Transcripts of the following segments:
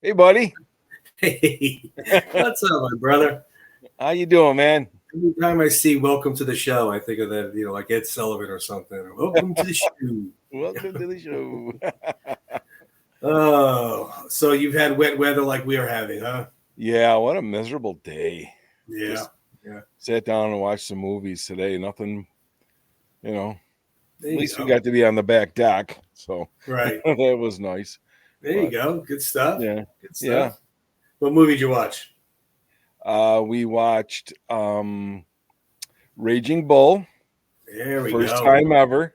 Hey, buddy. Hey, what's up, my brother? How you doing, man? Every time I see "Welcome to the Show," I think of that, like Ed Sullivan or something. Or, Welcome to the show. Welcome to the show. Oh, so you've had wet weather like we are having, huh? Yeah, what a miserable day. Yeah, Just yeah. sat down and watched some movies today. Nothing, you know. There At you least we go. got to be on the back deck, so Right. that was nice. There you But go. Good stuff. yeah, Good yeah. stuff. What movie did you watch? We watched Raging Bull. There we First go. time ever.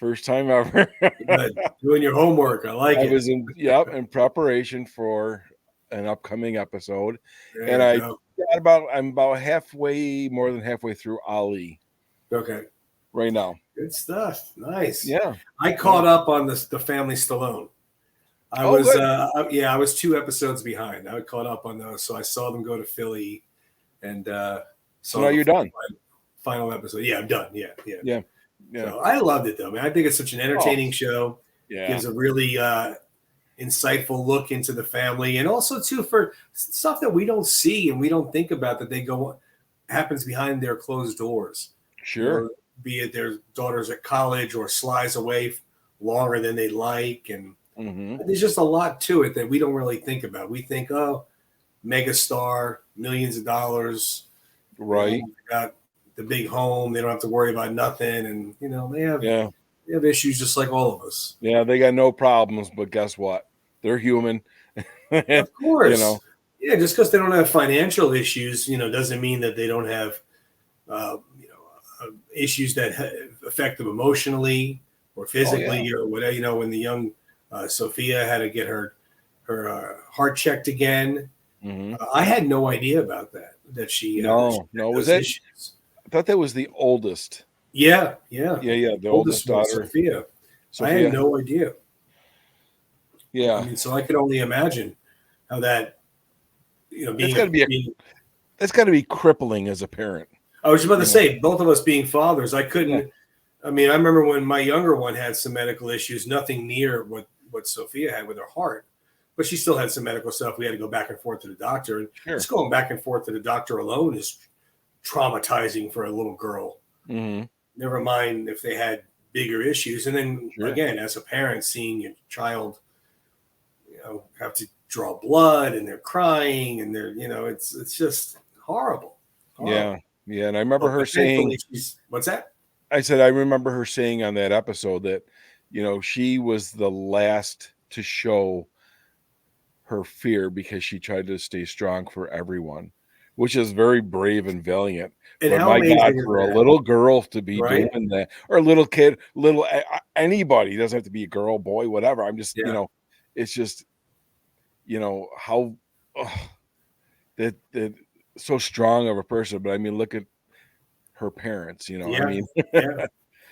First time ever. Good. Doing your homework. I like I it. was in preparation for an upcoming episode, There and you I go. I'm about more than halfway through Ali Okay. right now. Good stuff. Nice. Yeah, I yeah. caught up on the Family Stallone. Oh, good. I was 2 episodes behind. I caught up on those, so I saw them go to Philly and So saw now the you're done. final episode. Yeah, I'm done. Yeah, yeah. Yeah, yeah. So I loved it though, man. I think it's such an Oh, entertaining show. yeah. Gives a really insightful look into the family, and also too for stuff that we don't see and we don't think about that they go happens behind their closed doors. You Sure. know, be it their daughters at college or Sly's away longer than they like, and Hmm. there's just a lot to it that we don't really think about. We think, oh, megastar, millions of dollars, Right. they got the big home, they don't have to worry about nothing, and Yeah. they have issues just like all of us. Yeah. They got no problems, but guess what? They're human. Of You course, know. yeah, just because they don't have financial issues, doesn't mean that they don't have, issues that affect them emotionally or Oh yeah. physically or whatever. When the young Sophia had to get her heart checked again. Hmm. I had no idea about that. That she No, no. had Was those that? issues. I thought that was the oldest. Yeah, yeah. Yeah, yeah. The oldest Oldest one, daughter, Sophia. I had Sophia. no idea. I Yeah. mean, so I could only imagine how that, That's being got to be being. that's got to be crippling as a parent. I was just about to You know. say, both of us being fathers, I Yeah. couldn't. I mean, I remember when my younger one had some medical issues, nothing near what Sophia had with her heart, but she still had some medical stuff. We had to go back and forth to the doctor, and Sure. just going back and forth to the doctor alone is traumatizing for a little girl. Hmm. Never mind if they had bigger issues. And then Sure. again, as a parent, seeing your child, have to draw blood and they're crying and it's just horrible, Yeah. horrible. Yeah. And I remember her But saying, thankfully, she's what's that? I remember her saying on that episode that, she was the last to show her fear because she tried to stay strong for everyone, which is very brave and valiant. And But how my God, amazing is for a that, little girl to be right? doing that, or a little kid, anybody, it doesn't have to be a girl, boy, whatever. I'm just, Yeah, it's just, how ugh, that so strong of a person. But I mean, look at her parents. I yeah, mean, yeah.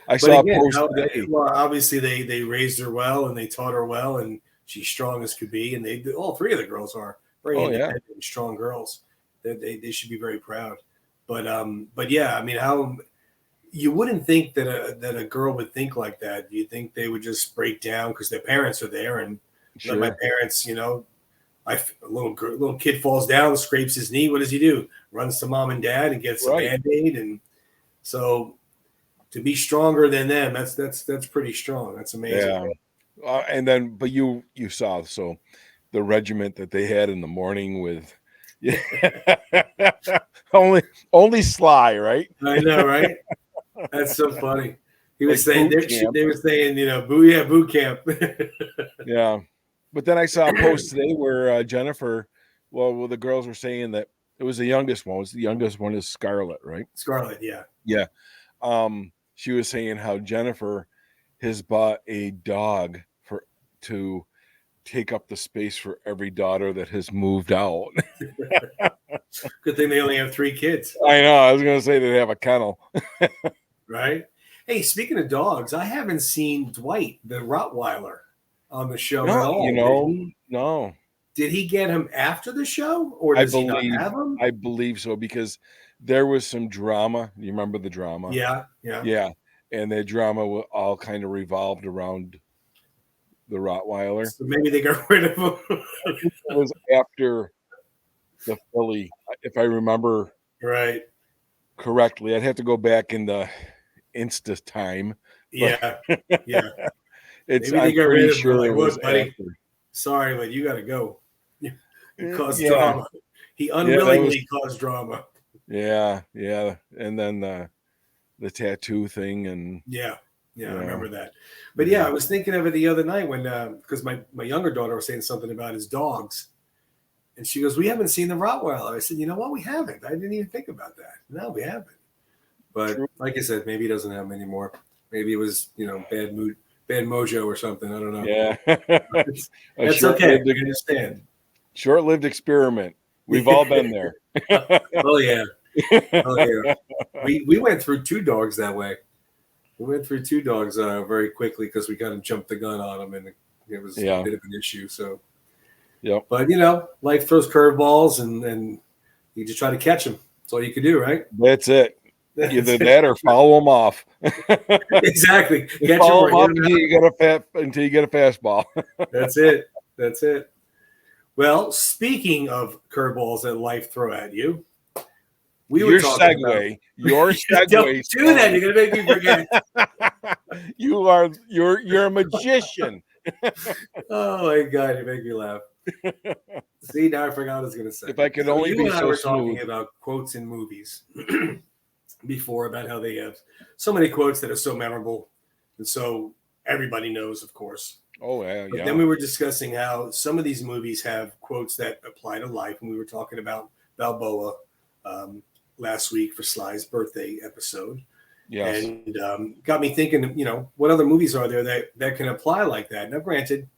I But saw a again, post how today. well obviously they raised her well and they taught her well, and she's strong as could be. And all three of the girls are very Oh yeah, independent and strong girls. They should be very proud. But yeah, I mean, how you wouldn't think that a girl would think like that. You think they would just break down because their parents are there and let my sure, parents, a little kid falls down, scrapes his knee. What does he do? Runs to mom and dad and gets a right, band-aid. And so to be stronger than them, that's pretty strong. That's amazing. yeah. And then, but you saw the regiment that they had in the morning with, yeah, only only Sly, right? I know, right? That's so funny. He was Like saying boot camp. they were saying, boot camp. Yeah. But then I saw a post today where Jennifer, well, the girls were saying that it was the youngest one. The youngest one is Scarlett, right? Scarlet, yeah. Yeah. She was saying how Jennifer has bought a dog to take up the space for every daughter that has moved out. Good thing they only have 3 kids, I know. I was going to say they have a kennel. right? Hey, speaking of dogs, I haven't seen Dwight, the Rottweiler, on the show at No, all. no. Did he get him after the show, or I does he not believe have him? I believe so because there was some drama. You remember the drama? Yeah, yeah. Yeah. And the drama all kind of revolved around the Rottweiler. So maybe they got rid of him. I think it was after the Philly, if I remember Right. correctly. I'd have to go back in the Insta time, but Yeah. Yeah. Maybe they I'm got pretty rid of him. We're sure like, it was look, buddy, after. sorry, but you got to go. You caused Yeah, drama. He yeah, that was unwillingly caused drama. yeah, and then the tattoo thing, and Yeah. Yeah, I yeah, remember that. But yeah, yeah, I was thinking of it the other night when, because my younger daughter was saying something about his dogs. And she goes, we haven't seen the Rottweiler. I said, you know what? We haven't. I didn't even think about that. No, we haven't. But true. like I said, maybe he doesn't have them anymore. Maybe it was, bad mood, bad mojo or something. I don't know. Yeah, a That's okay. short-lived I understand. short-lived experiment. We've all been there. Oh yeah. Oh yeah. We went through two dogs that way. We went through two dogs very quickly because we kind of jumped the gun on them, and it was a Yeah, bit of an issue. So, yep. but life throws curveballs, and you just try to catch them. That's all you can do, right? That's it. That's Either it. that or follow them off. Exactly. You Catch them follow or them hit up them until out. you get a fastball. That's it. That's it. Well, speaking of curveballs that life throw at you, we were Your talking about. segue, your Don't segue. do that. You're gonna make me forget. You're a magician. Oh my god, you make me laugh. See, now I forgot what I was gonna say. If I could So only you be and I so were smooth. talking about quotes in movies before, about how they have so many quotes that are so memorable, and so everybody knows, of course. Oh yeah, But then yeah, we were discussing how some of these movies have quotes that apply to life, and we were talking about Balboa um, last week for Sly's birthday episode, yes, and got me thinking. What other movies are there that can apply like that? Now, granted,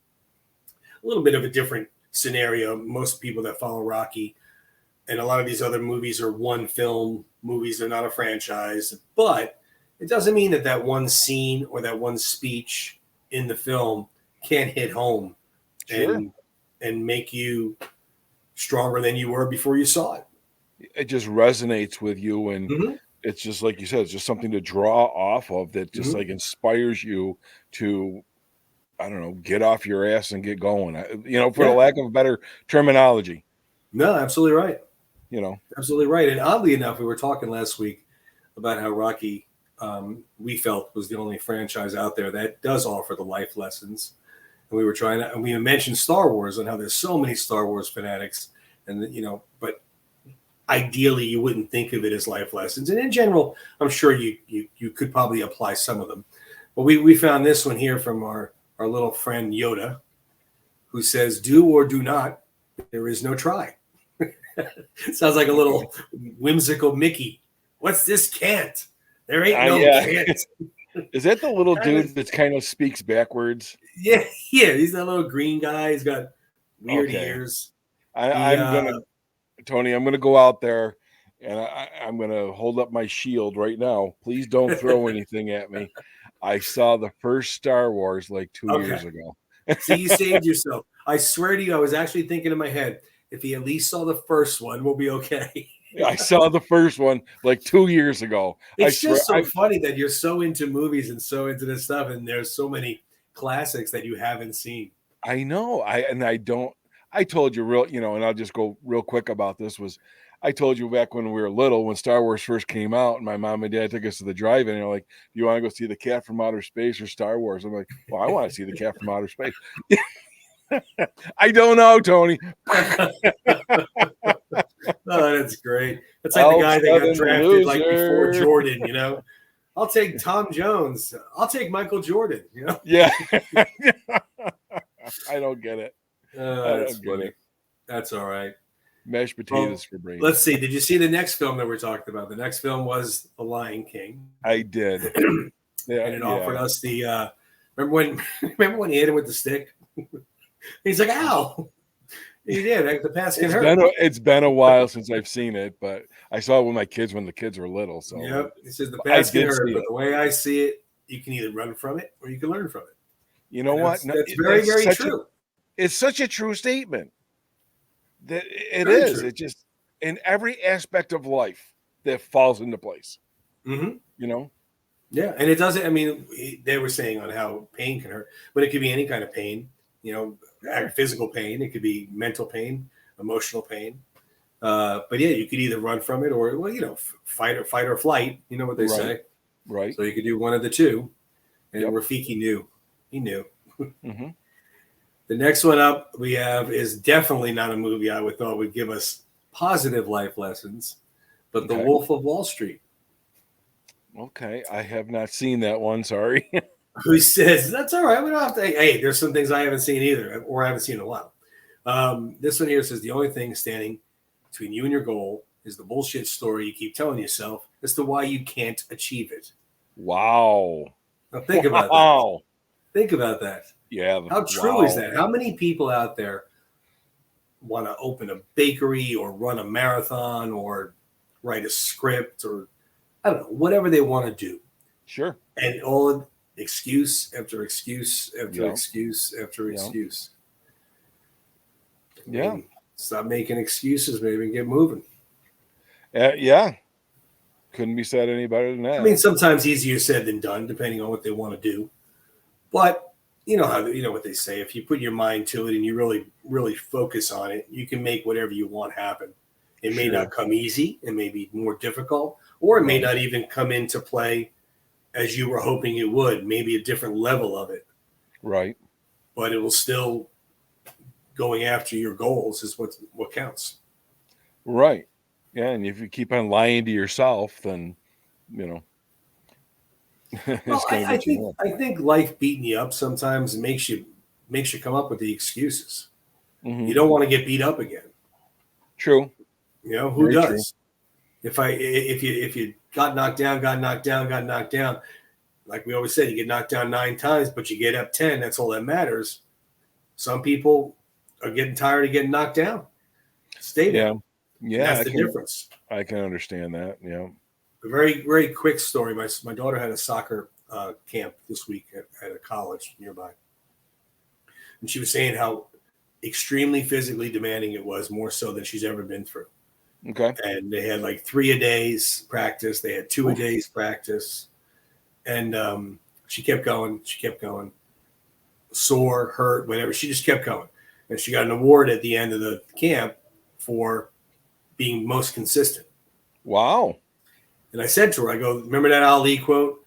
a little bit of a different scenario. Most people that follow Rocky and a lot of these other movies are one film movies; they're not a franchise, but it doesn't mean that one scene or that one speech in the film can't hit home sure. and make you stronger than you were before you saw it. It just resonates with you, and Mm-hmm. it's just like you said, it's just something to draw off of that just Mm-hmm. like inspires you to, I don't know, get off your ass and get going. For the Yeah, lack of a better terminology, no, absolutely right. you know. Absolutely right. And oddly enough, we were talking last week about how Rocky, we felt, was the only franchise out there that does offer the life lessons. And we were and we mentioned Star Wars and how there's so many Star Wars fanatics, and but ideally you wouldn't think of it as life lessons. And in general, I'm sure you could probably apply some of them. But we found this one here from our little friend Yoda, who says, "Do or do not. There is no try." Sounds like a little whimsical Mickey. What's this can't? There ain't no Yeah. can't. Is that the little Kind of, dude that kind of speaks backwards? yeah, yeah. He's that little green guy. He's got weird Okay. ears. I, He I'm gonna Tony, I'm gonna go out there and I'm gonna hold up my shield right now. Please don't throw anything at me. I saw the first Star Wars like 2 years okay. ago. See, you saved yourself. I swear to you, I was actually thinking in my head, if he at least saw the first one, we'll be okay. I saw the first one like 2 years ago. I It's swear. just so funny that you're so into movies and so into this stuff, and there's so many classics that you haven't seen. I know. I don't. I told you and I'll just go real quick about this. I told you back when we were little, when Star Wars first came out, and my mom and dad took us to the drive-in, and they're like, "Do you want to go see the Cat from Outer Space or Star Wars?" I'm like, "Well, I want to see the Cat from Outer Space." I don't know, Tony. Oh, that's great. That's like the Elf guy that got seven drafted like before loser. Jordan. I'll take Tom Jones. I'll take Michael Jordan. Yeah. I don't get it. I That's don't get funny. it. That's all right. Mashed Well, potatoes for let's brains. see. Did you see the next film that we're talking about? The next film was The Lion King. I did. And Yeah, it yeah. offered us the remember when he hit him with the stick? He's like, ow. He did. The pass can hurt. It's been a while since I've seen it, but I saw it with my kids when the kids were little. So Yep. He says the I pass can did hurt, see but it. the way I see it, you can either run from it or you can learn from it. You know And what? that's very, very true. It's such a true statement. That it Very is. true. It just in every aspect of life that falls into place. Mm-hmm. You know? Yeah, and it doesn't. I mean, they were saying on how pain can hurt, but it could be any kind of pain. Yeah. Physical pain. It could be mental pain, emotional pain. But yeah, you could either run from it or, well, fight or flight. You know what they Right. say. Right. So you could do one of the two. And Yep. Rafiki knew. He knew. Mm-hmm. The next one up we have is definitely not a movie I would thought would give us positive life lessons, but The Okay. Wolf of Wall Street. Okay. I have not seen that one. Sorry. Who says that's all right? We don't have to. Hey, there's some things I haven't seen either, or I haven't seen in a while. This one here says the only thing standing between you and your goal is the bullshit story you keep telling yourself as to why you can't achieve it. Wow. Now think about that. Wow. Think about that. Yeah. How true is that? How many people out there want to open a bakery or run a marathon or write a script or I don't know, whatever they want to do? Sure. And all excuse after excuse after Yeah. excuse after Yeah. excuse. Yeah. Stop making excuses, maybe, and get moving. Yeah. Couldn't be said any better than that. I mean, sometimes easier said than done, depending on what they want to do. But you know what they say. If you put your mind to it and you really, really focus on it, you can make whatever you want happen. It may not come easy. It may be more difficult, or it may not even come into play as you were hoping it would. Maybe a different level of it. Right. But it will still going after your goals is what counts. Right. Yeah. And if you keep on lying to yourself, then, it's going to get you. I think life beating you up sometimes makes you come up with the excuses. Mm-hmm. You don't want to get beat up again. True. Who Very does? True. If you got knocked down, like we always said, you get knocked down 9 times, but you get up 10. That's all that matters. Some people are getting tired of getting knocked down. Stay down. Yeah. That's the difference. I can understand that. Yeah. A very, very quick story. My daughter had a soccer camp this week at a college nearby. And she was saying how extremely physically demanding it was, more so than she's ever been through. Okay. And they had like 3 a days practice. They had 2 a days practice. And she kept going. Sore, hurt, whatever. She just kept going. And she got an award at the end of the camp for being most consistent. Wow. And I said to her, I go, remember that Ali quote?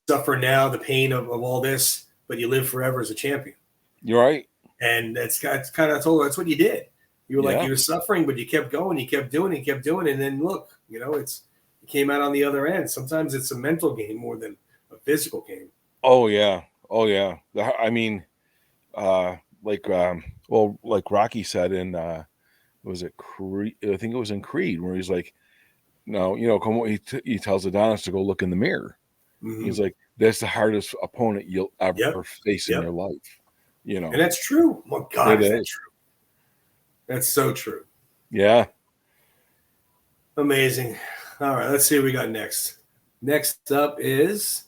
Suffer now the pain of all this, but you live forever as a champion. You're right. And that's kind of told her that's what you did. You were like, you were suffering, but you kept going, you kept doing it. And then look, it came out on the other end. Sometimes it's a mental game more than a physical game. Oh, yeah. I mean, like Rocky said in, was it Creed? I think it was in Creed, where he's like, no, come on. He tells Adonis to go look in the mirror. Mm-hmm. He's like, that's the hardest opponent you'll ever face in your life. And that's true. Oh, God, that's true. That's so true. Yeah. Amazing. All right, let's see what we got next. Next up is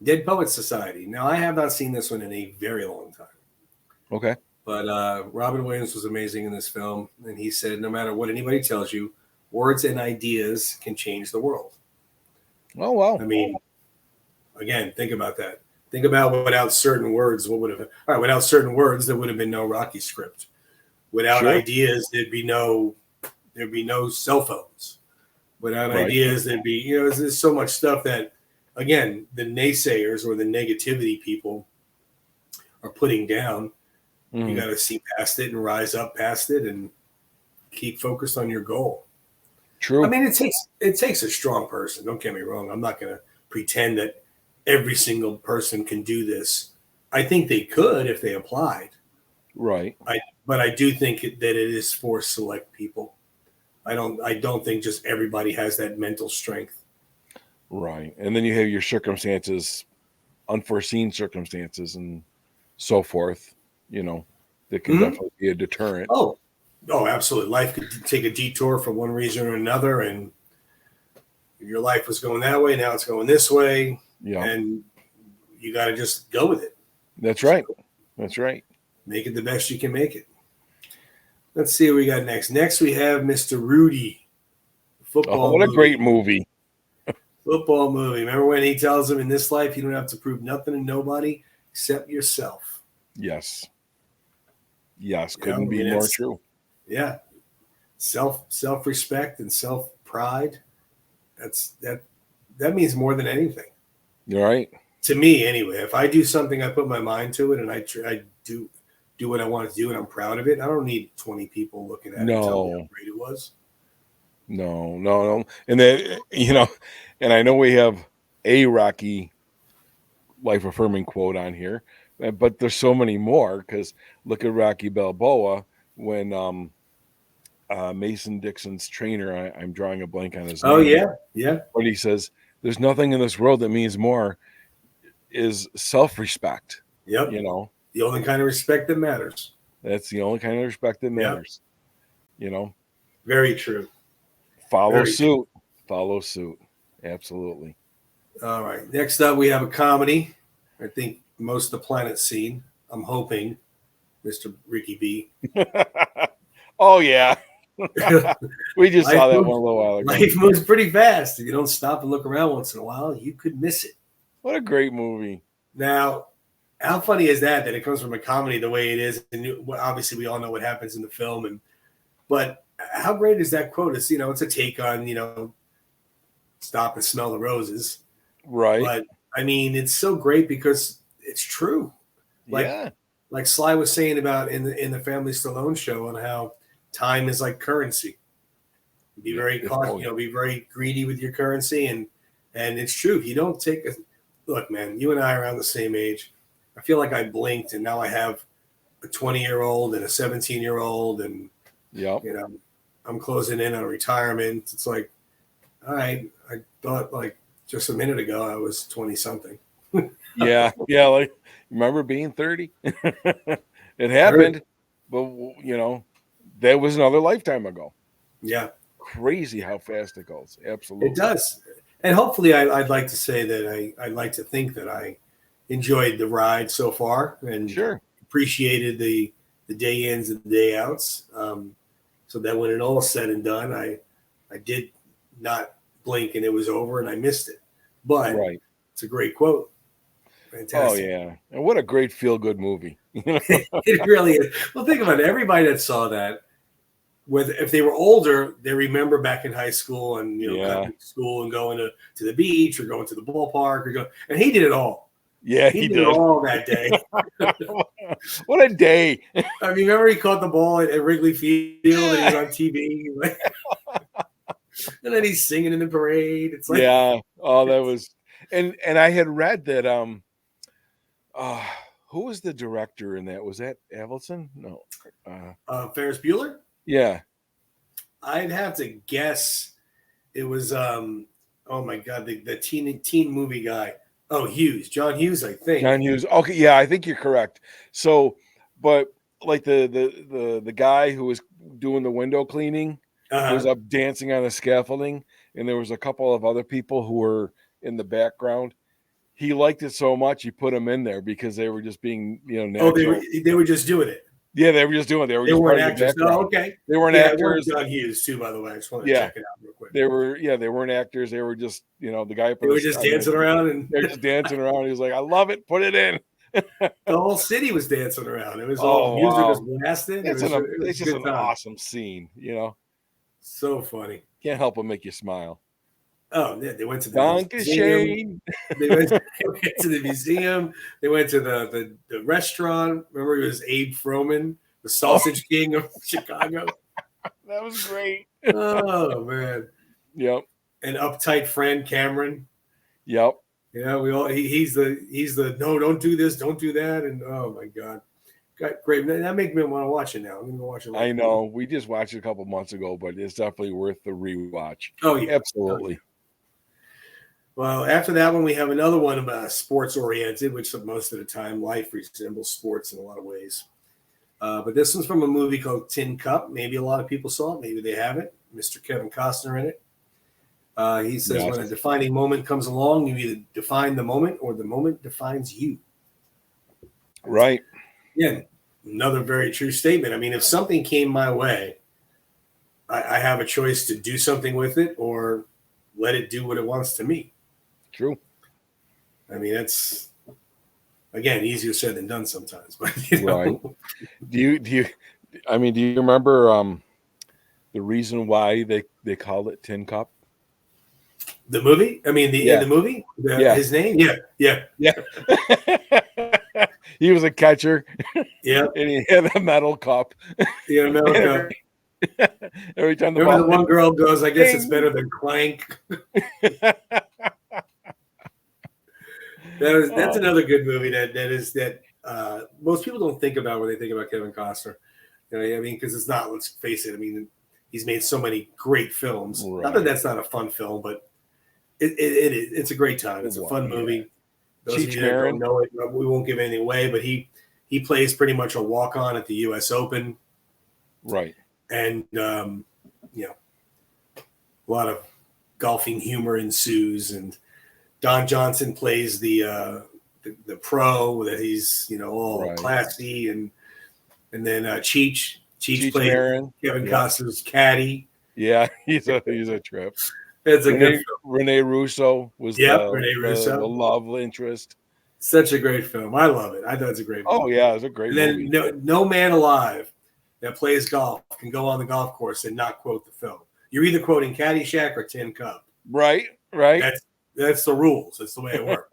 Dead Poets Society. Now, I have not seen this one in a very long time. Okay. But Robin Williams was amazing in this film. And he said, no matter what anybody tells you, words and ideas can change the world. Oh, wow. I mean, again, think about that. Think about without certain words, what would have... All right, without certain words, there would have been no Rocky script. Without ideas, there'd be no cell phones. Without ideas, there'd be, there's so much stuff that, again, the naysayers or the negativity people are putting down. Mm. You got to see past it and rise up past it and keep focused on your goal. True. I mean, it takes a strong person. Don't get me wrong. I'm not going to pretend that every single person can do this. I think they could if they applied. Right. But I do think that it is for select people. I don't think just everybody has that mental strength. Right. And then you have your circumstances, unforeseen circumstances and so forth, that can definitely be a deterrent. Oh, absolutely. Life could take a detour for one reason or another. And your life was going that way. Now it's going this way. Yeah. And you got to just go with it. That's right. That's right. Make it the best you can make it. Let's see what we got next. Next, we have Mr. Rudy. Football. Oh, what a great movie. Football movie. Remember when he tells him in this life you don't have to prove nothing to nobody except yourself. Yes. Yes. You know, Couldn't I be mean, more it's true. yeah, self respect and self pride. That means more than anything You're right. to me, anyway. If I do something, I put my mind to it, and I do what I want to do, and I'm proud of it. I don't need 20 people looking at it and telling me how No. great it was. No. And then, and I know we have a Rocky life affirming quote on here, but there's so many more because look at Rocky Balboa when Mason Dixon's trainer, I'm drawing a blank on his Oh name, yeah, but he says, there's nothing in this world that means more is self-respect. yep. The only kind of respect that matters. That's the only kind of respect that Yep, matters. You know, very true. follow Very true. suit, follow suit. Absolutely. All right. Next up, we have a comedy. I think most of the planet's seen. I'm hoping, Mr. Ricky B. Oh yeah. We just life saw that moves, one a little while ago. life moves pretty fast. If you don't stop and look around once in a while, you could miss it. What a great movie. Now, how funny is that it comes from a comedy the way it is? And obviously, we all know what happens in the film. But how great is that quote? It's it's a take on stop and smell the roses. Right. But I mean, it's so great because it's true. Like Yeah. like Sly was saying about in the Family Stallone show on how time is like currency. Be very cautious, be very greedy with your currency, and it's true. If you don't take a look, man, you and I are around the same age. I feel like I blinked, and now I have a 20-year-old and a 17-year-old, and Yep. I'm closing in on retirement. It's like, all right, I thought like just a minute ago I was 20 something. Yeah. Like remember being 30? It happened, but that was another lifetime ago. Yeah, Crazy how fast it goes. Absolutely. it does. And hopefully, I'd like to say that I'd like to think that I enjoyed the ride so far and Sure. appreciated the day ins and the day outs. So that when it all said and done, I did not blink and it was over and I missed it. But Right. it's a great quote. Fantastic. Oh yeah. And what a great feel good movie. It really is. Well, think about it. Everybody that saw that, if they were older, they remember back in high school and coming to school and going to the beach or going to the ballpark and he did it all. Yeah, he did it all that day. What a day. I mean, remember he caught the ball at Wrigley Field and he was on TV. And then he's singing in the parade. It's like Oh, that was and I had read that who was the director in that? Was that Avildsen? No. Ferris Bueller? Yeah. I'd have to guess it was oh my god, the teen movie guy. Oh, John Hughes, I think. John Hughes. Okay, yeah, I think you're correct. So, but like the guy who was doing the window cleaning was up dancing on the scaffolding, and there was a couple of other people who were in the background. He liked it so much he put them in there because they were just being natural. Oh, they were just doing it. Yeah, they were just doing it. They weren't actors. Oh, okay. They weren't actors. John Hughes too, by the way. I just want to check it out real quick. They weren't actors. They were just the guy. They were just dancing around, and they're just dancing around. He was like, "I love it. Put it in." The whole city was dancing around. It was all music was blasting. It's just an awesome scene. So funny. Can't help but make you smile. Oh, yeah, they went to the museum. They went to the museum. They went to the restaurant. Remember, it was Abe Froman, the Sausage King of Chicago. That was great. Oh man. Yep. An uptight friend, Cameron. Yep. Yeah, he's the no, don't do this, don't do that, and oh my god, great. That makes me want to watch it now. I'm gonna go watch it. I know. We just watched it a couple months ago, but it's definitely worth the rewatch. Oh yeah, absolutely. Oh, yeah. Well, after that one, we have another one about sports oriented, which most of the time life resembles sports in a lot of ways. But this one's from a movie called Tin Cup. Maybe a lot of people saw it. Maybe they haven't. Mr. Kevin Costner in it. He says, when a defining moment comes along, you either define the moment or the moment defines you. Right. Yeah. Another very true statement. I mean, if something came my way, I have a choice to do something with it or let it do what it wants to me. True. I mean, that's again easier said than done sometimes. But Right. Do you? I mean, do you remember the reason why they called it Tin Cup? the movie. I mean, in Yeah. the movie, Yeah. his name. Yeah, yeah, Yeah. He was a catcher, yeah. and he had a metal cup. The And America. every time the Remember ball the one girl goes, "I guess it's better ding. than Clank." That's Oh, another good movie that most people don't think about when they think about Kevin Costner. You know, I mean, because it's not. Let's face it. I mean, he's made so many great films. Not that right. that's not a fun film, but it's a great time. It's a fun Yeah. movie. Those of Cheech you that don't Marin. know it, we won't give anything away. But he plays pretty much a walk on at the U.S. Open, Right. and you know, a lot of golfing humor ensues. And Don Johnson plays the pro that he's all Right. classy, and then Cheech Cheech plays Marin. Kevin Yep. Costner's caddy. Yeah. He's a trip. It's a good film. Renee Russo was Yep, Rene the Russo. love interest. Such a great film. I love it. I thought it's a great Oh movie. yeah, it was a great And then movie. no man alive that plays golf can go on the golf course and not quote the film. You're either quoting Caddyshack or Tin Cup. Right. Right. That's the rules. That's the way it works.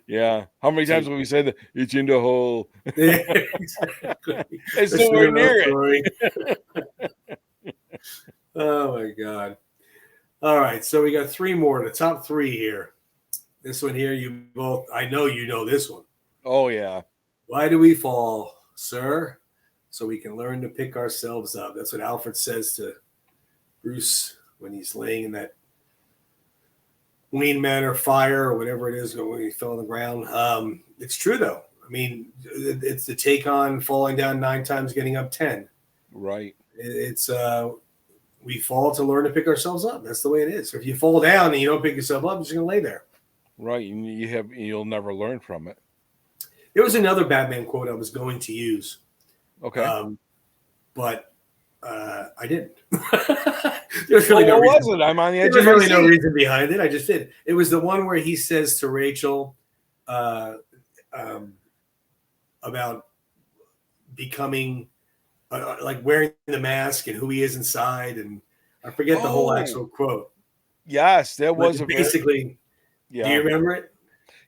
Yeah. How many times have we said that it's in the hole? Exactly. It's That's nowhere the real near story. Oh my god. All right, so we got three more. The top three here. This one here, you both. I know you know this one. Oh yeah. Why do we fall, sir? So we can learn to pick ourselves up. That's what Alfred says to Bruce when he's laying in that Wayne Manor fire or whatever it is when he fell on the ground. It's true though. I mean, it's the take on falling down 9 times, getting up 10. Right. It's we fall to learn to pick ourselves up. That's the way it is. So if you fall down and you don't pick yourself up, you're just gonna lay there. Right. You'll never learn from it. There was another Batman quote I was going to use, Okay. but I didn't. There's really no what reason. was it? I'm on the edge There's of my really no seat. reason behind it. I just did. It was the one where he says to Rachel about becoming like wearing the mask and who he is inside, and I forget the whole actual quote. Yes, that was But a very basically. Do yeah. you remember it?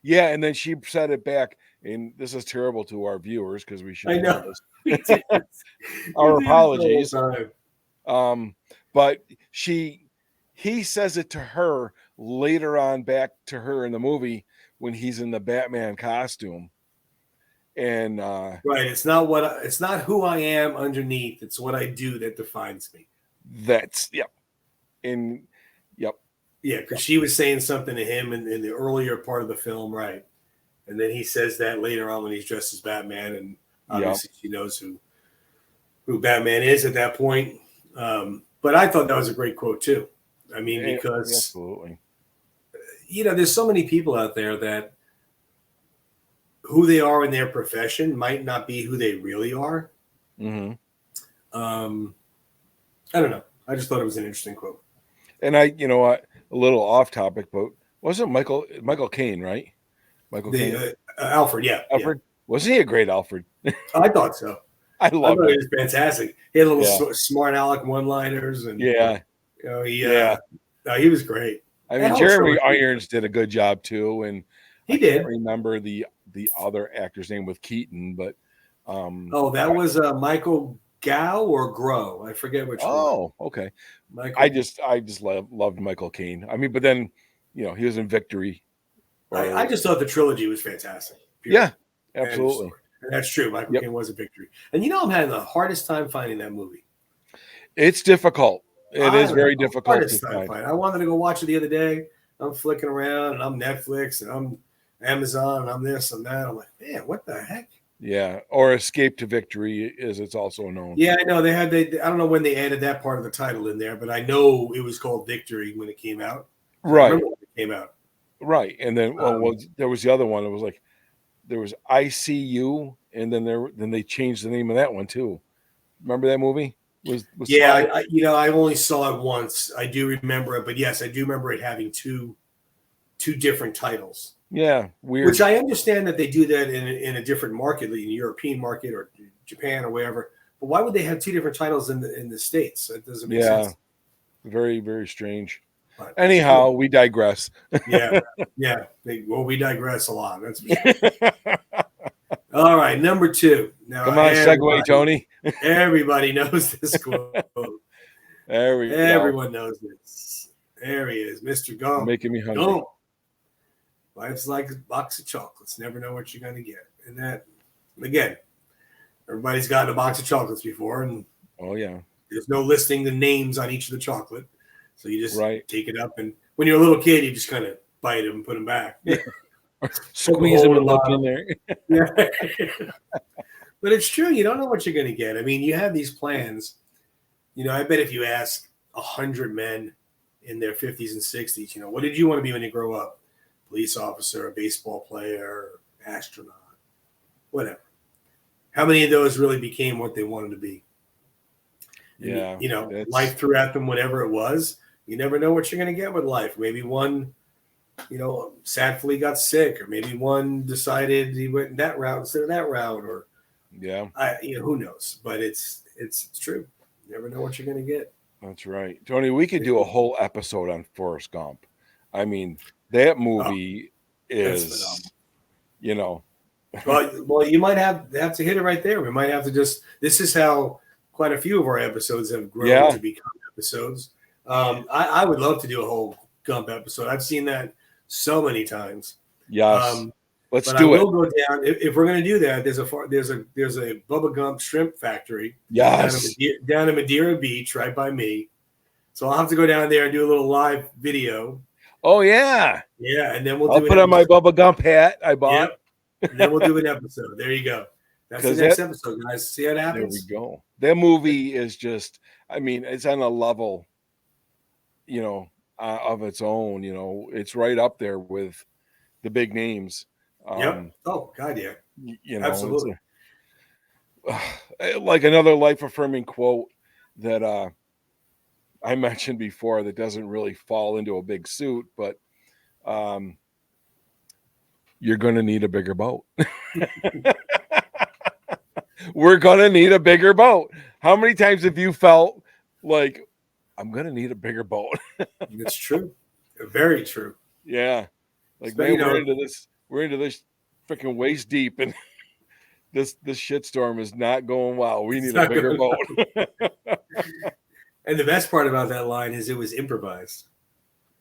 Yeah, and then she said it back, and this is terrible to our viewers because we should I know know. this. Our apologies. Time. But he says it to her later on, back to her in the movie when he's in the Batman costume. And Right. It's not who I am underneath. It's what I do that defines me. that's yep. And yep. Yeah, because she was saying something to him in the earlier part of the film, right? And then he says that later on when he's dressed as Batman, and obviously she knows who Batman is at that point. But I thought that was a great quote too. I mean, because absolutely, there's so many people out there that who they are in their profession might not be who they really are. mm-hmm. I don't know. I just thought it was an interesting quote. And a little off topic, but wasn't Michael Caine, right? Michael Caine, Alfred, yeah, Alfred. Wasn't he a great Alfred? I thought so. I loved it. It was fantastic. He had little smart aleck one-liners, and he was great. I mean, Jeremy Irons did a good job too, and he did. Can't remember the other actor's name with Keaton, but that was Michael Gow or Grow. I forget which one. Oh, okay. Michael. I just loved Michael Caine. I mean, but then he was in Victory. I just thought the trilogy was fantastic. Period. Yeah, absolutely. And that's true. Michael Caine was a Victory. And I'm having the hardest time finding that movie. It's difficult. It is very difficult to find. I wanted to go watch it the other day. I'm flicking around, and I'm Netflix, and I'm Amazon, and I'm this and that. I'm like, man, what the heck? Yeah, or Escape to Victory, as it's also known. Yeah, I know I don't know when they added that part of the title in there, but I know it was called Victory when it came out. Right. I remember when it came out. Right, and then there was the other one. It was like there was ICU, and then they changed the name of that one too. Remember that movie? I only saw it once. I do remember it, but yes, I do remember it having two two different titles. Yeah, weird. Which I understand that they do that in a different market, like in the European market or Japan or wherever. But why would they have two different titles in the States? That doesn't make sense. Very, very strange. But anyhow, we digress. Yeah. Well, we digress a lot. That's for sure. All right, number 2. Now, Come on, segue, Tony. Everybody knows this quote. Everyone knows this. There he is, Mr. Gump. Making me hungry. Gump. Life's like a box of chocolates. Never know what you're going to get. And that, again, everybody's gotten a box of chocolates before, and there's no listing the names on each of the chocolate. So you just take it up, and when you're a little kid, you just kind of bite them and put them back. Squeeze them and look in there. But it's true. You don't know what you're going to get. I mean, you have these plans. You know, I bet if you ask 100 men in their 50s and 60s, you know, what did you want to be when you grow up? Police officer, a baseball player, astronaut, whatever. How many of those really became what they wanted to be? Yeah. You know, life threw at them whatever it was. You never know what you're going to get with life. Maybe one, you know, sadly got sick, or maybe one decided he went that route instead of that route, or you know, who knows? But it's true. You never know what you're going to get. That's right, Tony. We could do a whole episode on Forrest Gump. I mean, that movie is, you know. well, you might have to hit it right there. We might have to just. This is how quite a few of our episodes have grown to become episodes. I would love to do a whole Gump episode. I've seen that so many times. Yes. Let's but do I it. will go down if we're going to do that. There's a Bubba Gump shrimp factory. Yes. Down in Madeira Beach, right by me. So I'll have to go down there and do a little live video. Oh yeah. Yeah, and then I'll put on my Bubba Gump hat I bought. Yep. And then we'll do an episode. There you go. That's the next episode, guys. See how it happens. There we go. That movie is just, I mean, it's on a level, you know, of its own. You know, it's right up there with the big names. Yep. Oh God, yeah. You know, absolutely. Like another life-affirming quote that I mentioned before that doesn't really fall into a big suit, but you're going to need a bigger boat. We're going to need a bigger boat. How many times have you felt like, I'm going to need a bigger boat? It's true. Very true. Yeah. Like, man, we're into this freaking waist deep, and this shitstorm is not going well. We need a bigger boat. And the best part about that line is it was improvised.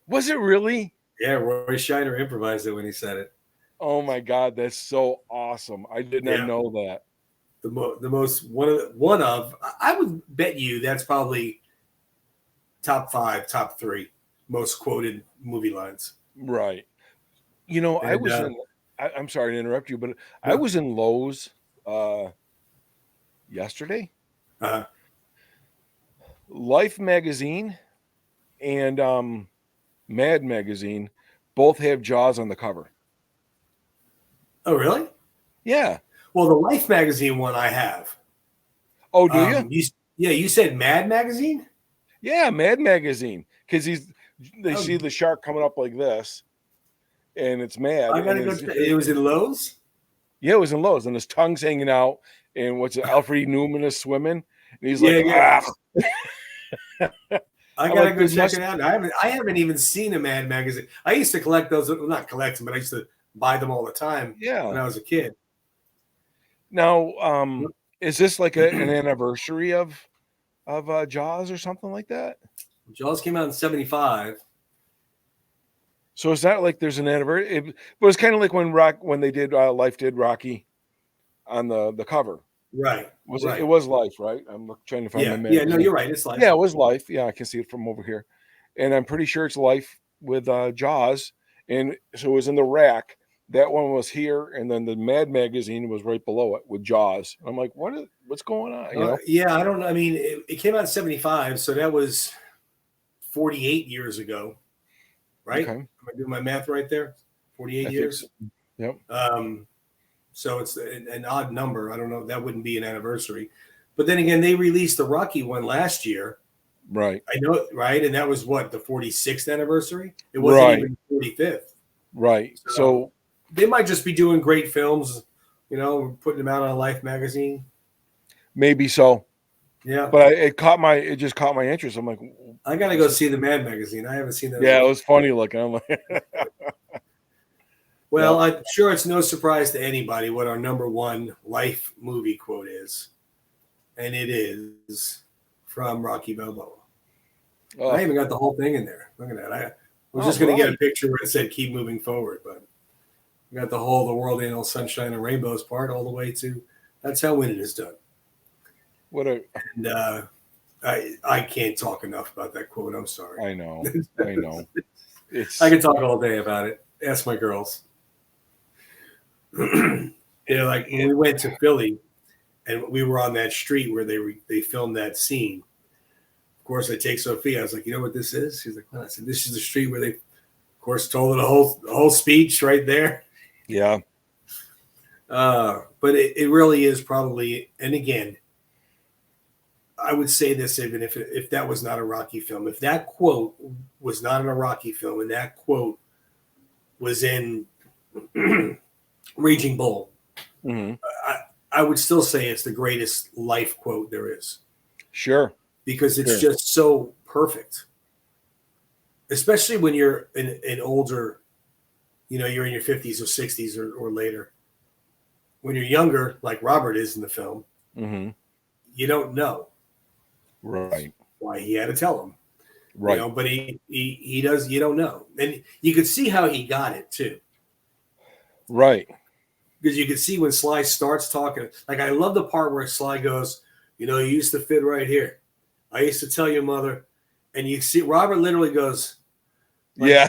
Was it really? Yeah, Roy Scheider improvised it when he said it. Oh my God, that's so awesome! I did not know that. The most one of I would bet you that's probably top 5, top 3 most quoted movie lines. Right. You know, I was in. I'm sorry to interrupt you, but I was in Lowe's yesterday. Life magazine and Mad magazine both have Jaws on the cover. Oh, really? Yeah. Well, the Life magazine one I have. Oh, do you? You said Mad magazine? Yeah, Mad magazine. Because they see the shark coming up like this, and it's Mad. I gotta go. It was in Lowe's? Yeah, it was in Lowe's, and his tongue's hanging out, and Alfred Newman is swimming, and he's like, I gotta go check it out. I haven't even seen a Mad magazine. I used to collect those, well, not collect them, but I used to buy them all the time when I was a kid. Now, is this like an anniversary of Jaws or something like that? Jaws came out in 1975. So is that like there's an anniversary? It was kind of like when they did Life did Rocky on the cover. Right. It was Life, right? I'm trying to find my magazine. Yeah, no, you're right. It's Life. Yeah, it was Life. Yeah, I can see it from over here. And I'm pretty sure it's Life with Jaws. And so it was in the rack. That one was here, and then the Mad magazine was right below it with Jaws. I'm like, what's going on? You know? Yeah, I don't know. I mean, it came out in 1975, so that was 48 years ago, right? Okay. Am I doing my math right there? 48 years. So. Yep. So it's an odd number. I don't know. That wouldn't be an anniversary. But then again, they released the Rocky one last year. Right. I know, right? And that was what, the 46th anniversary? It wasn't even 45th. Right. So So they might just be doing great films, putting them out on Life magazine. maybe so. Yeah, But it just caught my interest. I'm like, I got to go see the Mad magazine. I haven't seen that as a yeah, it kid. was funny looking. I'm like, Well, yep. I'm sure it's no surprise to anybody what our number one Life movie quote is, and it is from Rocky Balboa. I Oh, even got the whole thing in there. Look at that. I was all just going to get a right. picture where it said "Keep moving forward," but I got the world ain't all sunshine and rainbows part all the way to that's how winning is done. What a And I can't talk enough about that quote. I'm sorry. I know. I know. I It's could talk all day about it. Ask my girls. Like when we went to Philly and we were on that street where they filmed that scene. Of course, I take Sophia. I was like, you know what this is? She's like, well, I said, this is the street where they, of course, told her the whole speech right there. yeah, But it really is probably, and again, I would say this even if that was not a Rocky film, if that quote was not in a Rocky film, and that quote was in Raging Bull, hmm, I, I would still say it's the greatest life quote there is sure, because it's sure. just so perfect. Especially when you're an older, you're in your 50s or 60s or later. When you're younger, like Robert is in the film, Hmm. you don't know Right, why he had to tell him, right, but he does, you don't know. And you could see how he got it too. right. Because you can see when Sly starts talking, like I love the part where Sly goes, you used to fit right here. I used to tell your mother, and you see Robert literally goes like, Yeah,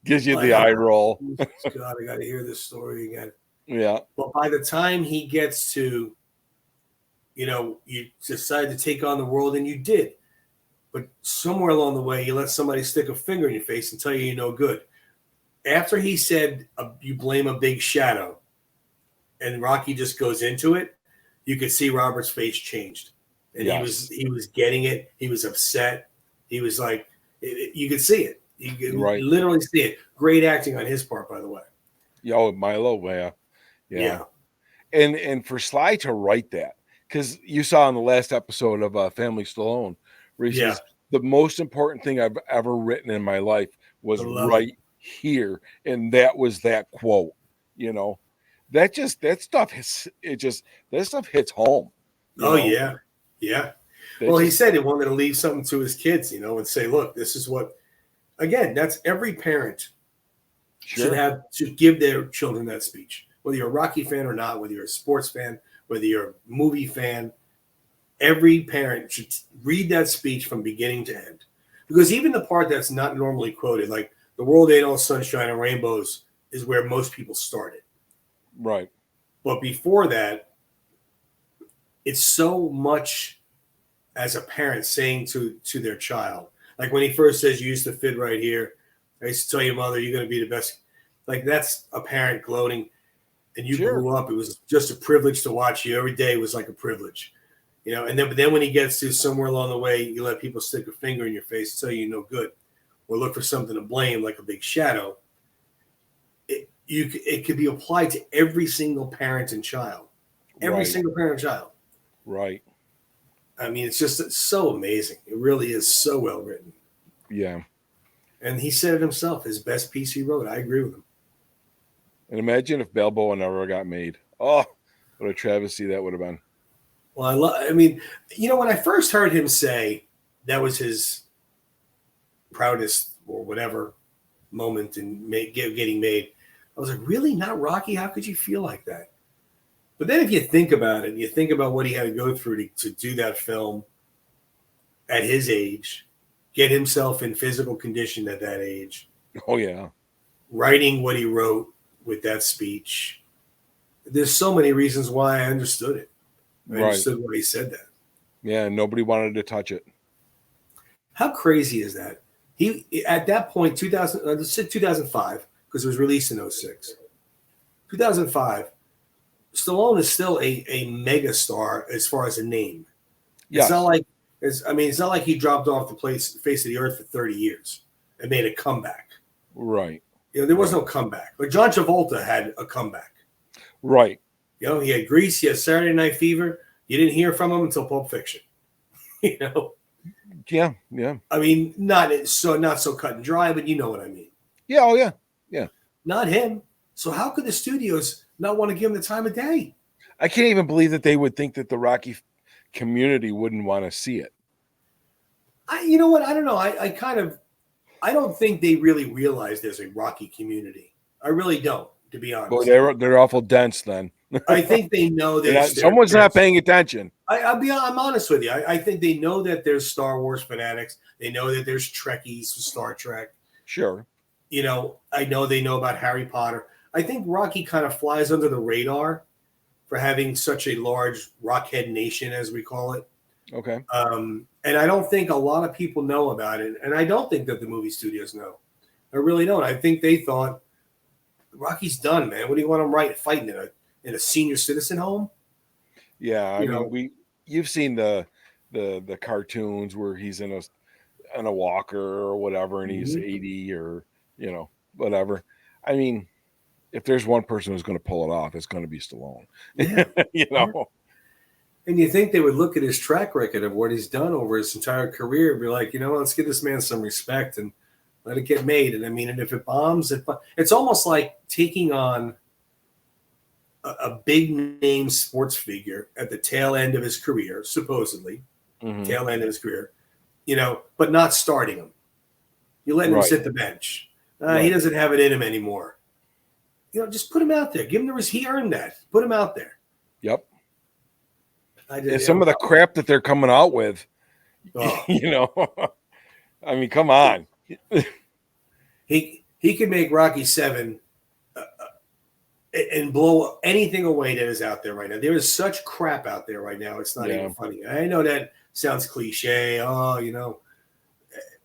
gives you the eye oh, roll. God, I got to hear this story again. Yeah, But by the time he gets to, you decide to take on the world, and you did. But somewhere along the way, you let somebody stick a finger in your face and tell you you're no good. After he said, you blame a big shadow, and Rocky just goes into it, you could see Robert's face changed. And he was yes, he was getting it. He was upset. He was like, you could see it. You could right. literally see it. Great acting on his part, by the way. Yeah, oh, Milo, yeah, yeah. Yeah. And for Sly to write that, because you saw in the last episode of Family Stallone, where he Yeah. says the most important thing I've ever written in my life I was love it. right here, and that was that quote. You know, that stuff hits it just that stuff hits home. You Oh know, yeah, yeah. that Well, he just said he wanted to leave something to his kids, and say, "Look, this is what." Again, that's every parent sure, should give their children that speech. Whether you're a Rocky fan or not, whether you're a sports fan, whether you're a movie fan, every parent should read that speech from beginning to end. Because even the part that's not normally quoted, like "the world ain't all sunshine and rainbows," is where most people started. right, But before that, it's so much as a parent saying to their child. Like when he first says, "You used to fit right here." I used to tell your mother, "You're going to be the best." Like that's a parent gloating, and you sure, grew up. It was just a privilege to watch you every day. Was like a privilege, And then when he gets to somewhere along the way, you let people stick a finger in your face and tell you no good, or look for something to blame, like a big shadow. It could be applied to every single parent and child, every right, single parent and child. right, I mean, it's so amazing. It really is so well written. yeah. And he said it himself, his best piece he wrote. I agree with him. And imagine if Balboa never got made. Oh, what a travesty that would have been. Well, I mean, when I first heard him say that was his proudest or whatever moment in getting made, I was like, really? Not Rocky? How could you feel like that? But then if you think about it, you think about what he had to go through to do that film at his age, get himself in physical condition at that age, Oh yeah, writing what he wrote with that speech. There's so many reasons why I understood it. I right. understood why he said that. Yeah, nobody wanted to touch it. How crazy is that? He at that point, 2000, let's say 2005, because it was released in '06. 2005, Stallone is still a mega star as far as a name. It's not Yes, like it's not like he dropped off the face of the earth for 30 years and made a comeback. right. There was no comeback. Like John Travolta had a comeback. Right. He had Grease, he had Saturday Night Fever. You didn't hear from him until Pulp Fiction. Yeah. I mean, not so cut and dry, but you know what I mean. Yeah. Oh yeah. Yeah. Not him. So how could the studios not want to give him the time of day? I can't even believe that they would think that the Rocky community wouldn't want to see it. You know what? I don't know. I don't think they really realize there's a Rocky community. I really don't, to be honest. Well, they're awful dense then. I think they know that someone's not paying attention. I'm honest with you. I think they know that there's Star Wars fanatics. They know that there's Trekkies for Star Trek. Sure. I know they know about Harry Potter. I think Rocky kind of flies under the radar for having such a large Rockhead nation, as we call it. Okay. And I don't think a lot of people know about it. And I don't think that the movie studios know. I really don't. I think they thought, Rocky's done, man. What do you want him fighting in a senior citizen home? Yeah, I mean, you've seen the cartoons where he's in a walker or whatever, and he's 80 or whatever. I mean, if there's one person who's going to pull it off, it's going to be Stallone. Yeah. And you think they would look at his track record of what he's done over his entire career and be like, let's give this man some respect and let it get made. And I mean, and if it bombs, it's almost like taking on a big name sports figure at the tail end of his career, supposedly, tail end of his career, but not starting him. You're letting him sit the bench. He doesn't have it in him anymore. Just put him out there. Give him he earned that. Put him out there. Yep. Some of the crap that they're coming out with, I mean, come on. He could make Rocky 7 and blow anything away that is out there right now. There is such crap out there right now. It's not even funny. I know that sounds cliche.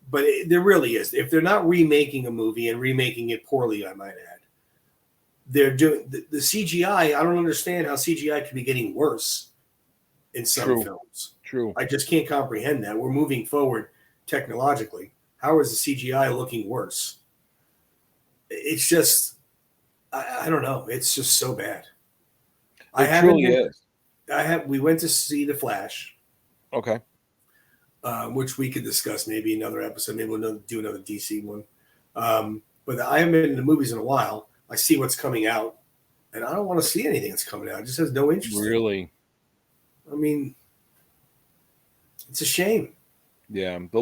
But there really is. If they're not remaking a movie and remaking it poorly, I might add, they're doing the CGI. I don't understand how CGI can be getting worse in some films. True. I just can't comprehend that. We're moving forward technologically. How is the CGI looking worse? It's just, I don't know. It's just so bad. It truly is. We went to see The Flash. Okay. Which we could discuss maybe another episode. Maybe we'll do another DC one. But I haven't been in the movies in a while. I see what's coming out, and I don't want to see anything that's coming out. It just has no interest. Really? I mean, it's a shame. Yeah. The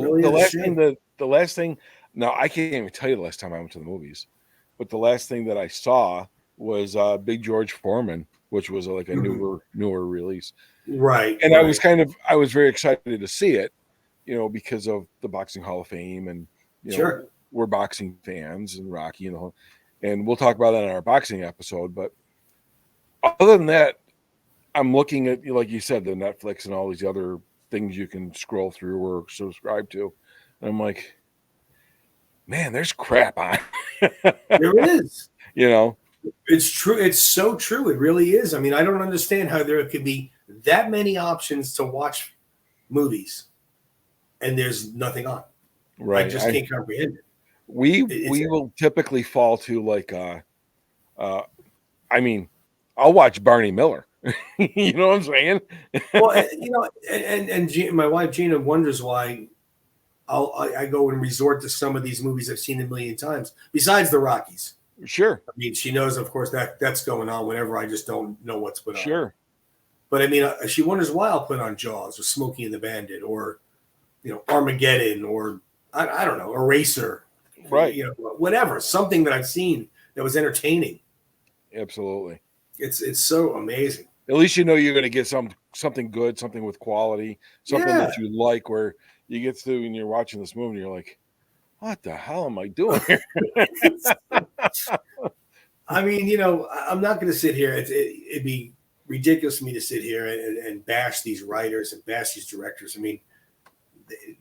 last thing. Now I can't even tell you the last time I went to the movies, but the last thing that I saw was Big George Foreman, which was like a newer release. Right. And I was very excited to see it, because of the Boxing Hall of Fame and we're boxing fans and Rocky and the whole, and we'll talk about that in our boxing episode. But other than that, I'm looking at, like you said, the Netflix and all these other things you can scroll through or subscribe to. And I'm like, man, there's crap on. There is. It's true. It's so true. It really is. I mean, I don't understand how there could be that many options to watch movies and there's nothing on. Right. I just can't comprehend it. We will typically fall to like, I mean, I'll watch Barney Miller. You know what I'm saying? Well, and my wife Gina wonders why I go and resort to some of these movies I've seen a million times, besides the Rockies. Sure. I mean, she knows, of course, that's going on whenever I just don't know what's put on. Sure. But I mean, she wonders why I'll put on Jaws or Smokey and the Bandit or, Armageddon or I don't know, Eraser. Right. Whatever. Something that I've seen that was entertaining. Absolutely. It's so amazing. At least you're going to get something good, something with quality, something that you like, where you get to when you're watching this movie and you're like, what the hell am I doing here? I mean, I'm not going to sit here. It'd be ridiculous for me to sit here and bash these writers and bash these directors. I mean,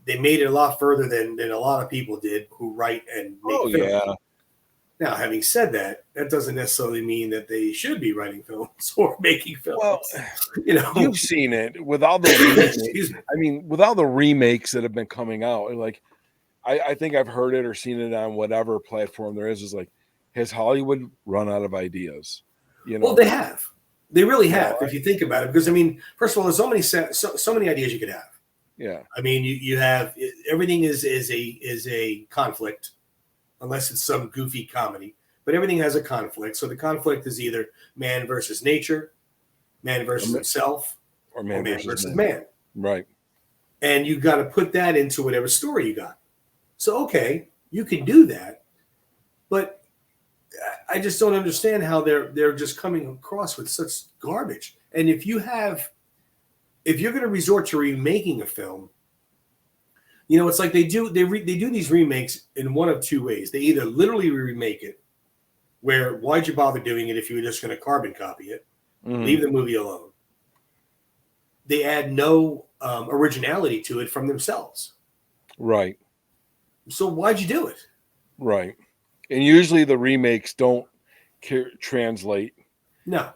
they made it a lot further than a lot of people did who write and make films. Yeah. Now, having said that, that doesn't necessarily mean that they should be writing films or making films. Well, you've seen it with all the with all the remakes that have been coming out. Like, I think I've heard it or seen it on whatever platform there is like, has Hollywood run out of ideas? You Well, know, they have. They really have, well, if you think about it. Because I mean, first of all, there's so many ideas you could have. yeah, I mean, you have everything is a conflict, unless it's some goofy comedy. But everything has a conflict. So the conflict is either man versus nature, man versus himself, or or man man versus versus man. man. Right. And you got to put that into whatever story you got. So okay, you can do that, but I just don't understand how they're just coming across with such garbage. And if you're going to resort to remaking a film, it's like they do these remakes in one of two ways. They either literally remake it, where why'd you bother doing it if you were just going to carbon copy it? Leave the movie alone. They add no originality to it from themselves. Right. So why'd you do it? Right. And usually the remakes don't translate. No.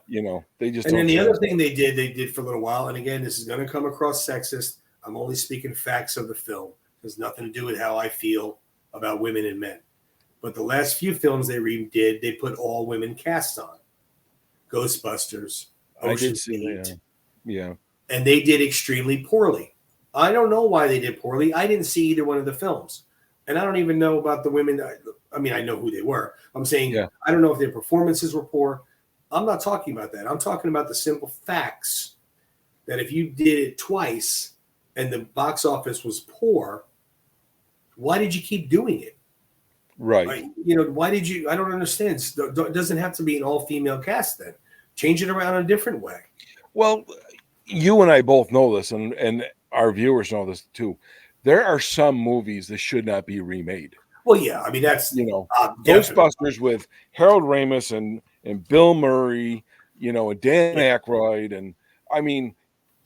They just And don't. then the other thing they did for a little while, and again, this is going to come across sexist. I'm only speaking facts of the film. It has nothing to do with how I feel about women and men. But the last few films they redid, they put all women cast on. Ghostbusters, Ocean's 8. Yeah. And they did extremely poorly. I don't know why they did poorly. I didn't see either one of the films. And I don't even know about the women. I mean, I know who they were. I'm saying I don't know if their performances were poor. I'm not talking about that. I'm talking about the simple facts that if you did it twice and the box office was poor, why did you keep doing it? Right. Why did you? I don't understand. It doesn't have to be an all-female cast then. Change it around a different way. Well, you and I both know this, and our viewers know this too. There are some movies that should not be remade. Well, yeah. I mean, that's Ghostbusters with Harold Ramis and Bill Murray, and Dan Aykroyd, and I mean,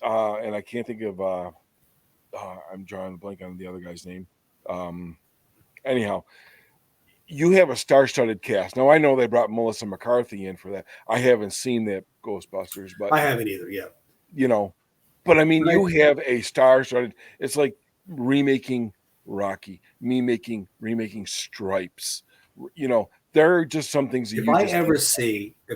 and I can't think of. I'm drawing a blank on the other guy's name. Anyhow, you have a star-studded cast. Now I know they brought Melissa McCarthy in for that. I haven't seen that Ghostbusters, but I haven't either. Yeah. But I mean, you have a star-studded. It's like remaking Rocky, remaking Stripes. There are just some things that if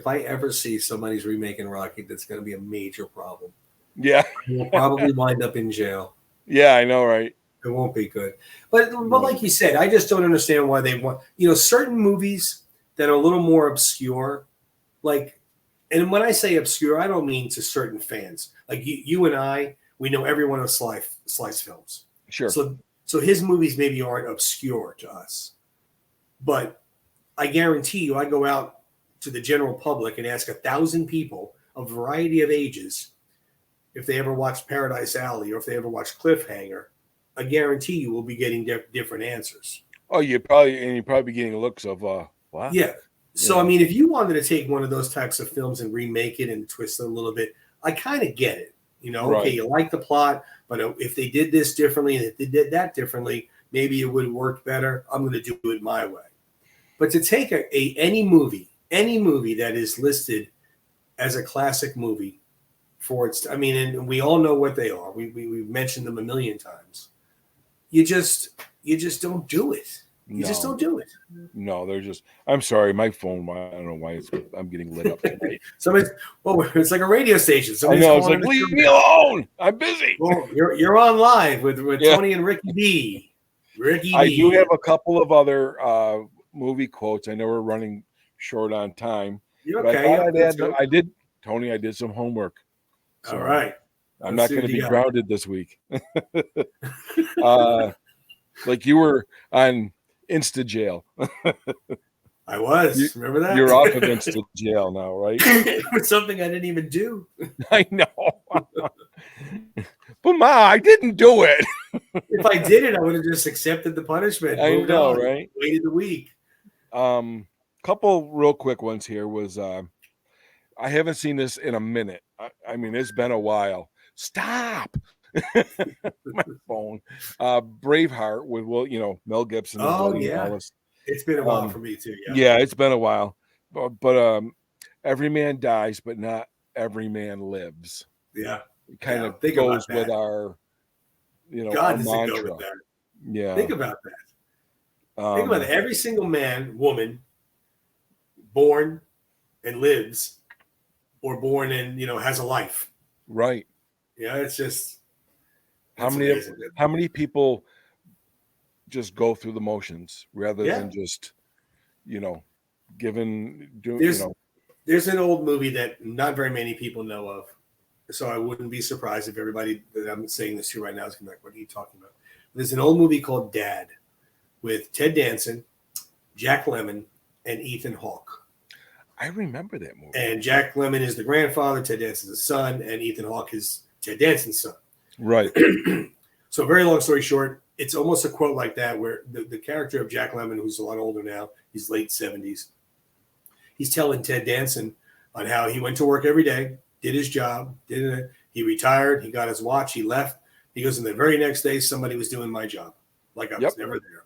I ever see somebody's remaking Rocky, that's going to be a major problem. Yeah, we'll probably wind up in jail. Yeah, I know, right? It won't be good. But like you said, I just don't understand why they want certain movies that are a little more obscure, like. And when I say obscure, I don't mean to certain fans. Like you and I, we know every one of Sly's films. Sure. So his movies maybe aren't obscure to us, but I guarantee you, I go out to the general public and ask 1,000 people, a variety of ages, if they ever watched Paradise Alley or if they ever watched Cliffhanger. I guarantee you will be getting different answers. Oh, you're probably be getting looks of wow. Yeah. So I mean, if you wanted to take one of those types of films and remake it and twist it a little bit, I kind of get it. Right. Okay, you like the plot, but if they did this differently and if they did that differently, maybe it would have worked better. I'm going to do it my way. But to take any movie that is listed as a classic movie for its, I mean, and we all know what they are. We've mentioned them a million times. You just don't do it. You just don't do it. No, they're just. I'm sorry, my phone. I don't know why I'm getting lit up tonight. It's like a radio station. I know. It's like, leave me alone. I'm busy. Well, you're on live with Tony and Ricky B. I do have a couple of other movie quotes. I know we're running short on time. You're okay. I did, Tony. I did some homework. So all right. I'm not going to be grounded this week. Like you were on Insta jail. I was. Remember that? You're off of Insta jail now, right? It was something I didn't even do. I know. But Ma, I didn't do it. If I did it, I would have just accepted the punishment. I know, right? Waited the week. Couple real quick ones here was I haven't seen this in a minute. I mean, it's been a while. Stop. My phone. Braveheart with Mel Gibson. Oh yeah, it's been a while for me too. Yeah, it's been a while. But every man dies, but not every man lives. Yeah, it kind of goes with our, God, our does mantra. it go with that? Yeah, think about that. Think about it. Every single man, woman, born and lives, or born and has a life. Right. Yeah, it's just How that's many amazing. how many people just go through the motions rather Yeah, than just, you know, given do there's there's an old movie that not very many people know of, so I wouldn't be surprised if everybody that I'm saying this to right now is going to be like, "What are you talking about?" There's an old movie called Dad with Ted Danson, Jack Lemmon, and Ethan Hawke. I remember that movie. And Jack Lemmon is the grandfather, Ted Danson's the son, and Ethan Hawke is Ted Danson's son. Right. So, very long story short, it's almost a quote like that where the character of Jack Lemmon, who's a lot older now, he's late 70s, he's telling Ted Danson on how he went to work every day, did his job, he retired, he got his watch, he left. He goes, and the very next day, somebody was doing my job, like I was never there.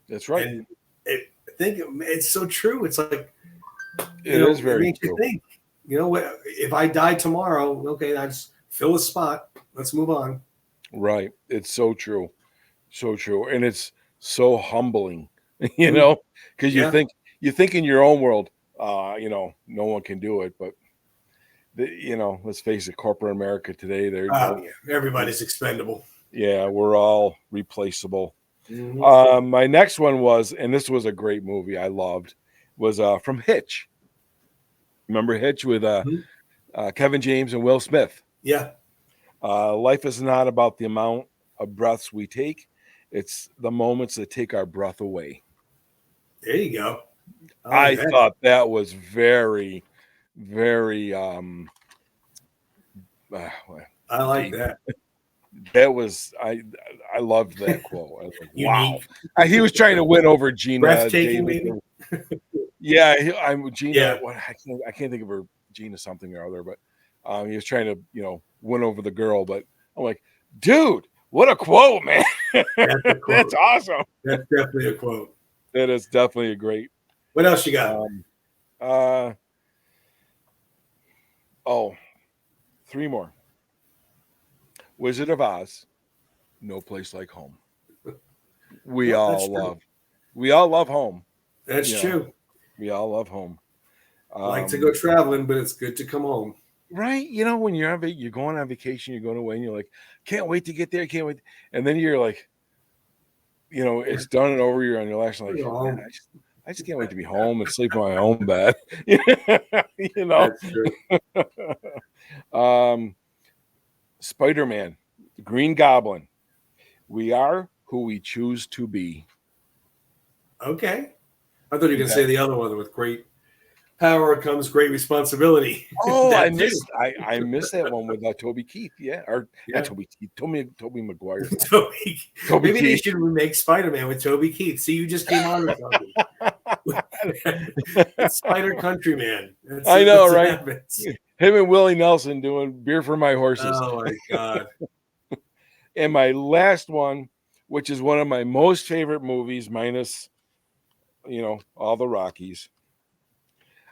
That's right. And I think it's so true. It's like, it is very true. You think, if I die tomorrow, okay, I just fill a spot. Let's move on. Right. It's so true. So true. And it's so humbling, because you think in your own world, no one can do it. But, let's face it, corporate America today, everybody's expendable. Yeah, we're all replaceable. Mm-hmm. My next one was, and this was a great movie I loved, was from Hitch. Remember Hitch with Kevin James and Will Smith? Yeah. Life is not about the amount of breaths we take. It's the moments that take our breath away. There you go. I thought that was very, very I like deep. that. That was I loved that quote. I was like, wow. He was trying to win over Gina. Breathtaking, maybe. Yeah, I'm Gina. Yeah. I can't think of her, Gina something or other, but he was trying to win over the girl. But I'm like, dude, what a quote, man! That's awesome. That's definitely a quote. That is definitely a great. What else you got? 3 more. Wizard of Oz, No Place Like Home. We all love home. That's true. We all love home. Like to go traveling, but it's good to come home. Right. When you're going on vacation, you're going away and you're like, can't wait to get there. Can't wait. And then you're like, it's done and over. You're on your last like, I just can't wait to be home and sleep in my own bed. That's true. Spider-Man, the Green Goblin. We are who we choose to be. Okay. I thought you were going to say the other one with great power comes great responsibility. Oh, I missed that one with Toby Keith. Yeah. Not Toby Keith. Toby Maguire. Toby Maybe Keith. They should remake Spider-Man with Toby Keith. See, you just came on with something. Spider Countryman. I know, right? Him and Willie Nelson doing Beer for My Horses. Oh, my God. And my last one, which is one of my most favorite movies, minus, all the Rockies.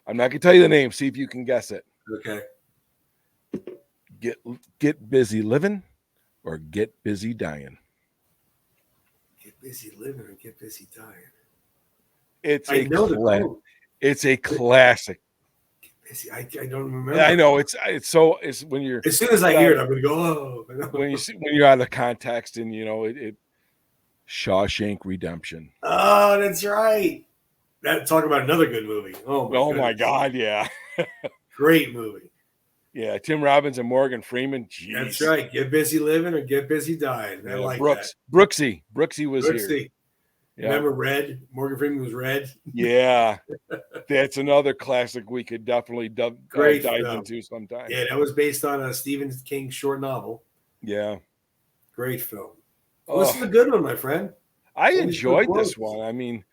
I'm not going to tell you the name. See if you can guess it. Okay. Get busy living or get busy dying. Get busy living or get busy dying. It's a classic. I don't remember. I know it's when you're as soon as I hear it, I'm gonna go. Oh, when you're out of context and it Shawshank Redemption. Oh, that's right. Talk about another good movie. Oh my God, yeah. Great movie. Yeah, Tim Robbins and Morgan Freeman. Jeez. That's right. Get busy living or get busy dying. I like that. Brooksy was here. Yeah. Remember Red? Morgan Freeman was Red. Yeah, that's another classic we could definitely dive into sometime. Yeah, that was based on a Stephen King short novel. Yeah, great film. Well, this is a good one, my friend. I enjoyed this one. I mean,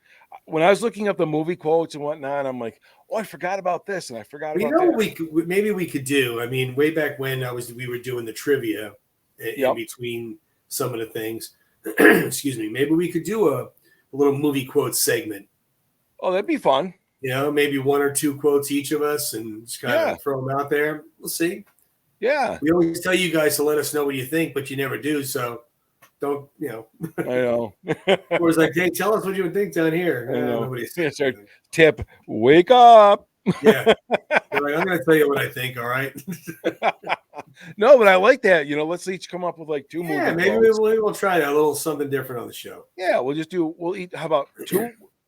when I was looking up the movie quotes and whatnot, I'm like, oh, I forgot about this and I forgot about that. What maybe we could do. I mean, way back when we were doing the trivia in between some of the things. Excuse me. Maybe we could do a little movie quotes segment. Oh, that'd be fun. Maybe 1 or 2 quotes each of us and just kind of throw them out there. We'll see. Yeah. We always tell you guys to let us know what you think, but you never do. So don't I know. Or it's like, hey, tell us what you would think down here. I know. Nobody said anything. Tip, wake up. Yeah. They're like, I'm going to tell you what I think, all right? No, but I like that. Let's each come up with like 2 Yeah, movie maybe quotes. we'll try that, a little something different on the show. Yeah, we'll eat. How about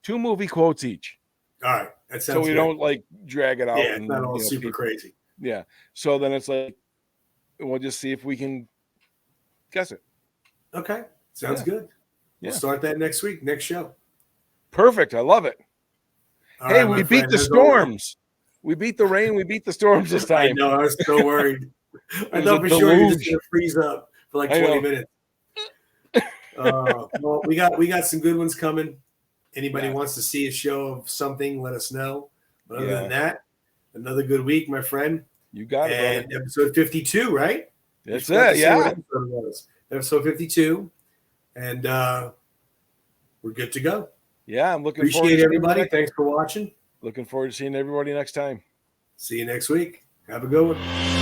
two movie quotes each? All right. That So sounds we good. don't like drag it out. Yeah, it's And not all super people, crazy. yeah. So then it's like, we'll just see if we can guess it. Okay. Sounds Yeah. good. We'll Yeah. start that next week, next show. Perfect. I love it. All Hey, right, my we beat friend, the as always. storms. We beat the rain. We beat the storms this I time. know. I was so worried. I was a thought for sure you're just deluge. going to freeze up for like I 20 know. minutes. Well, we got some good ones coming. Anybody Yeah. wants to see a show of something, let us know. But other Yeah. than that, another good week, my friend. You got it, And brother. episode 52, right? That's We forgot to it. say Yeah. what episode it was. Episode 52. And we're good to go. Yeah. I'm looking forward Appreciate to everybody. Thanks for watching. Looking forward to seeing everybody next time. See you next week. Have a good one.